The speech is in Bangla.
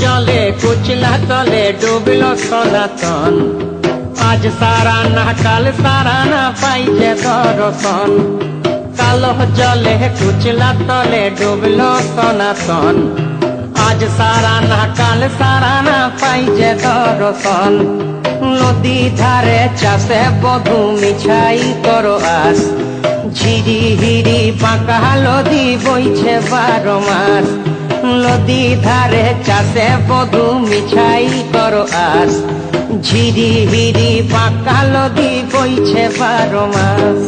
জলে কুচলা তলে ডুবল সনাতন। আজ সারা না কাল সারা না পাই যে দর্শন। কালো জলে কুচলা তলে ডুবল সনাতন। আজ সারা না কাল সারা না পাই যে দর্শন। নদী ধারে চাষে বধু মিছাই করো আস। ঝিরি হিরি বাঁকা নদী বইছে 12 মাস। নদী ধারে চাষে বধু মিছাই করো আস। ঝিরি হিরি বাঁকা নদী বইছে 12 মাস।